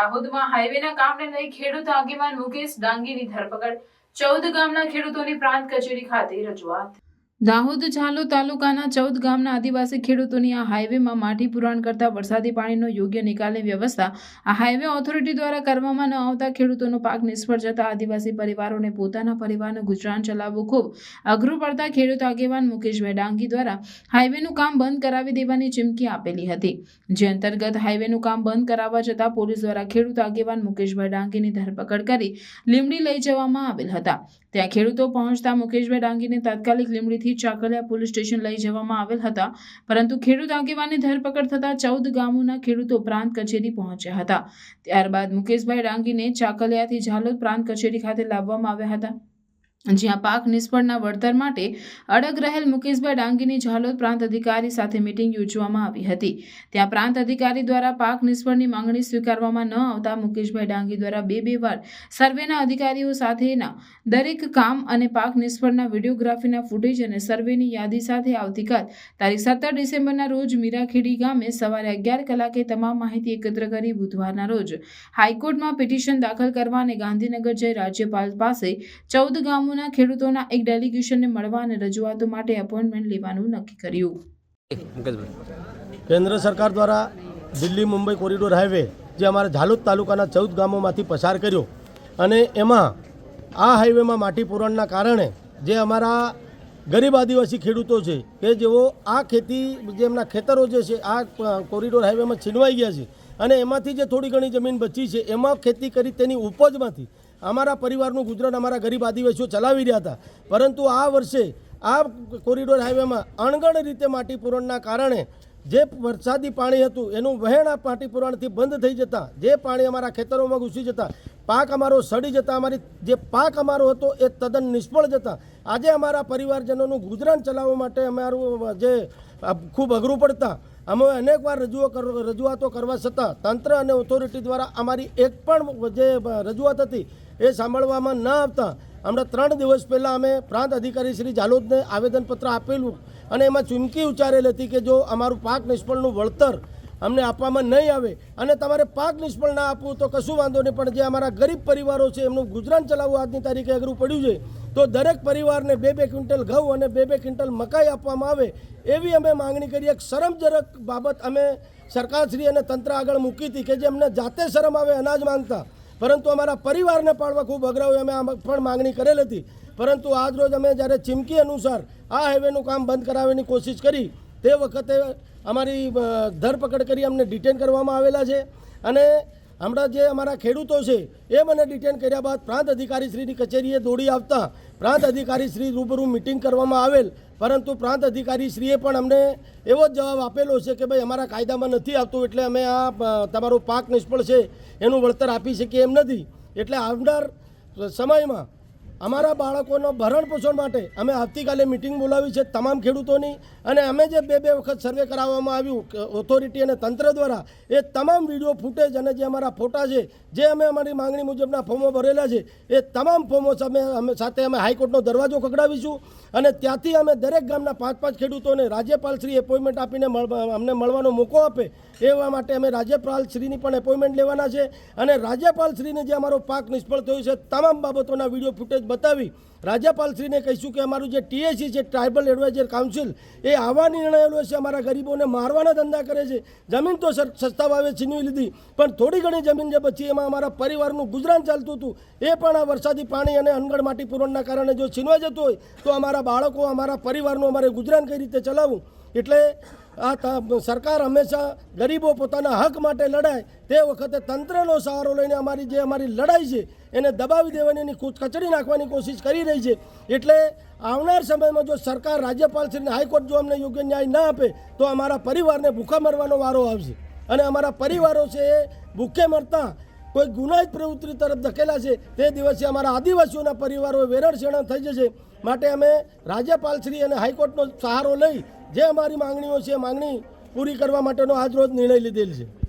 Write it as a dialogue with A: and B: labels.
A: દાહોદમાં હાઈવેના કામને લઈ ખેડૂત આગેવાન મુકેશ ડાંગીની ધરપકડ, 14 ગામના ખેડૂતોની પ્રાંત કચેરી ખાતે રજૂઆત। દાહોદ ઝાલોદ તાલુકાના 14 ગામના આદિવાસી ખેડૂતોની આ હાઈવેમાં માટી પુરાણ કરતા વરસાદી પાણીનો યોગ્ય નિકાલની વ્યવસ્થા આ હાઈવે ઓથોરિટી દ્વારા કરવામાં ન આવતા ખેડૂતોનો પાક નિષ્ફળ જતા આદિવાસી પરિવારોને પોતાના પરિવારનું ગુજરાન ચલાવવું ખૂબ અઘરું પડતા ખેડૂત આગેવાન મુકેશભાઈ ડાંગી દ્વારા હાઈવેનું કામ બંધ કરાવી દેવાની ચીમકી આપેલી હતી, જે અંતર્ગત હાઈવેનું કામ બંધ કરાવવા જતાં પોલીસ દ્વારા ખેડૂત આગેવાન મુકેશભાઈ ડાંગીની ધરપકડ કરી લીંબડી લઈ જવામાં આવેલ હતા। ત્યાં ખેડૂતો પહોંચતા મુકેશભાઈ ડાંગીને તાત્કાલિક લીંબડીથી ચાકલિયા પોલીસ સ્ટેશન લઈ જવામાં આવેલ હતા, પરંતુ ખેડૂત આગેવાનની ધરપકડ થતા 14 ગામોના ખેડૂતો પ્રાંત કચેરી પહોંચ્યા હતા। ત્યારબાદ મુકેશભાઈ ડાંગીને ચાકલિયાથી ઝાલોદ પ્રાંત કચેરી ખાતે લાવવામાં આવ્યા હતા, જ્યાં પાક નિષ્ફળના વળતર માટે અડગ રહેલ મુકેશભાઈ ડાંગીની ઝાલોદ પ્રાંત અધિકારી સાથે મીટિંગ યોજવામાં આવી હતી। ત્યાં પ્રાંત અધિકારી દ્વારા પાક નિષ્ફળની માંગણી સ્વીકારવામાં ન આવતા મુકેશભાઈ ડાંગી દ્વારા બે વાર સર્વેના અધિકારીઓ સાથેના દરેક કામ અને પાક નિષ્ફળના વિડીયોગ્રાફીના ફૂટેજ અને સર્વેની યાદી સાથે આવતીકાલ તારીખ 17 ડિસેમ્બરના રોજ મીરાખેડી ગામે સવારે 11 કલાકે તમામ માહિતી એકત્ર કરી બુધવારના રોજ હાઈકોર્ટમાં પિટિશન દાખલ કરવા અને ગાંધીનગર જઈ રાજ્યપાલ પાસે 14 ગામો ખેડૂતોના એક ડેલિગેશનને મળવા અને રજૂઆતો માટે એપોઇન્ટમેન્ટ લેવાનું નક્કી કર્યું।
B: કેન્દ્ર સરકાર દ્વારા દિલ્હી મુંબઈ કોરિડોર હાઈવે જે અમારા ઝાલોદ તાલુકાના 14 ગામોમાંથી પસાર કર્યો અને એમાં આ હાઈવેમાં માટી પુરાણના કારણે જે અમારા ગરીબ આદિવાસી ખેડૂતો છે કે જેઓ આ ખેતી જે એમના ખેતરો જે છે આ કોરિડોર હાઈવેમાં છીનવાઈ ગયા છે અને એમાંથી જે થોડી ઘણી જમીન બચી છે એમાં ખેતી કરી તેની ઉપજમાંથી અમારા પરિવારનું ગુજરાન અમારા ગરીબ આદિવાસીઓ ચલાવી રહ્યા હતા, પરંતુ આ વર્ષે આ કોરિડોર હાઈવેમાં અણગણ રીતે માટી પુરાણના કારણે જે વરસાદી પાણી હતું એનું વહેણ આ માટી પુરાણથી બંધ થઈ જતાં જે પાણી અમારા ખેતરોમાં ઘૂસી જતાં પાક અમારો સડી જતાં અમારી જે પાક અમારો હતો એ તદ્દન નિષ્ફળ જતાં આજે અમારા પરિવારજનોનું ગુજરાન ચલાવવા માટે અમારું જે ખૂબ અઘરું પડતા અમે અનેકવાર રજૂઆતો કરવા છતાં તંત્ર અને ઓથોરિટી દ્વારા અમારી એક પણ જે રજૂઆત હતી એ સાંભળવામાં ન આવતા હમણાં 3 દિવસ પહેલાં અમે પ્રાંત અધિકારી શ્રી ઝાલોદને આવેદનપત્ર આપેલું અને એમાં ચીમકી ઉચ્ચારેલ હતી કે જો અમારું પાક નિષ્ફળનું વળતર અમને આપવામાં નહીં આવે અને તમારે પાક નિષ્ફળ ના આપવું તો કશું વાંધો નહીં, પણ જે અમારા ગરીબ પરિવારો છે એમનું ગુજરાન ચલાવવું આજની તારીખે અઘરું પડ્યું છે, તો દરેક પરિવારને 2-2 ક્વિન્ટલ ઘઉં અને 2-2 ક્વિન્ટલ મકાઈ આપવામાં આવે એવી અમે માંગણી કરી। એક શરમજનક બાબત અમે સરકારશ્રી અને તંત્ર આગળ મૂકી હતી કે જે અમને જાતે શરમ આવે અનાજ માંગતા, પરંતુ અમારા પરિવારને પાડવા ખૂબ અઘરા હોય અમે પણ માંગણી કરેલ હતી, પરંતુ આજ રોજ અમે જ્યારે ચીમકી અનુસાર આ હાઈવેનું કામ બંધ કરાવવાની કોશિશ કરી તે વખતે અમારી ધરપકડ કરી અમને ડિટેન કરવામાં આવેલા છે અને હમણાં જે અમારા ખેડૂતો છે એ મને ડિટેન કર્યા બાદ પ્રાંત અધિકારીશ્રીની કચેરીએ દોડી આવતા પ્રાંત અધિકારીશ્રી રૂબરૂ મિટિંગ કરવામાં આવેલ, પરંતુ પ્રાંત અધિકારીશ્રીએ પણ અમને એવો જ જવાબ આપેલો છે કે ભાઈ અમારા કાયદામાં નથી આવતું એટલે અમે આ તમારો પાક નિષ્ફળ છે એનું વળતર આપી શકીએ એમ નથી। એટલે આવનાર સમયમાં અમારા બાળકોનો ભરણ પોષણ માટે અમે આવતીકાલે મિટિંગ બોલાવી છે તમામ ખેડૂતોની અને અમે જે 2 વખત સર્વે કરાવવામાં આવ્યું ઓથોરિટી અને તંત્ર દ્વારા એ તમામ વિડીયો ફૂટેજ અને જે અમારા ફોટા છે જે અમે અમારી માંગણી મુજબના ફોર્મો ભરેલા છે એ તમામ ફોર્મો સાથે અમે હાઈકોર્ટનો દરવાજો ખખડાવીશું અને ત્યાંથી અમે દરેક ગામના 5-5 ખેડૂતોને રાજ્યપાલશ્રી એપોઇન્ટમેન્ટ આપીને અમને મળવાનો મોકો આપે એવા માટે અમે રાજ્યપાલશ્રીની પણ એપોઇન્ટમેન્ટ લેવાના છે અને રાજ્યપાલશ્રીને જે અમારો પાક નિષ્ફળ થયો છે તમામ બાબતોના વિડીયો ફૂટેજ બતાવી રાજ્યપાલશ્રીને કહીશું કે અમારું જે TAC છે ટ્રાઇબલ એડવાઇઝર કાઉન્સિલ એ આવા નિર્ણયો લે છે, અમારા ગરીબોને મારવાના ધંધા કરે છે, જમીન તો સસ્તા ભાવે છીનવી લીધી પણ થોડી ઘણી જમીન જે બચી એમાં અમારા પરિવારનું ગુજરાન ચાલતું હતું એ પણ આ વરસાદી પાણી અને અનગઢ માટી પુરાણના કારણે જો છીનવાઈ જતું હોય તો અમારા બાળકો અમારા પરિવારનું અમારે ગુજરાન કઈ રીતે ચલાવવું। એટલે આ સરકાર હંમેશા ગરીબો પોતાના હક માટે લડાય તે વખતે તંત્રનો સહારો લઈને અમારી લડાઈ છે એને દબાવી દેવાની એની કચડી નાખવાની કોશિશ કરી રહી છે। એટલે આવનાર સમયમાં જો સરકાર રાજ્યપાલશ્રીને હાઈકોર્ટ જો અમને યોગ્ય ન્યાય ના આપે તો અમારા પરિવારને ભૂખા મરવાનો વારો આવશે અને અમારા પરિવારો છે એ ભૂખે મરતા કોઈ ગુનાહિત પ્રવૃત્તિ તરફ ધકેલા છે તે દિવસે અમારા આદિવાસીઓના પરિવારો વેરણશેરણ થઈ જશે। માટે અમે રાજ્યપાલશ્રી અને હાઈકોર્ટનો સહારો લઈ જે અમારી માંગણીઓ છે માંગણી પૂરી કરવા માટેનો આજ રોજ નિર્ણય લીધેલ છે।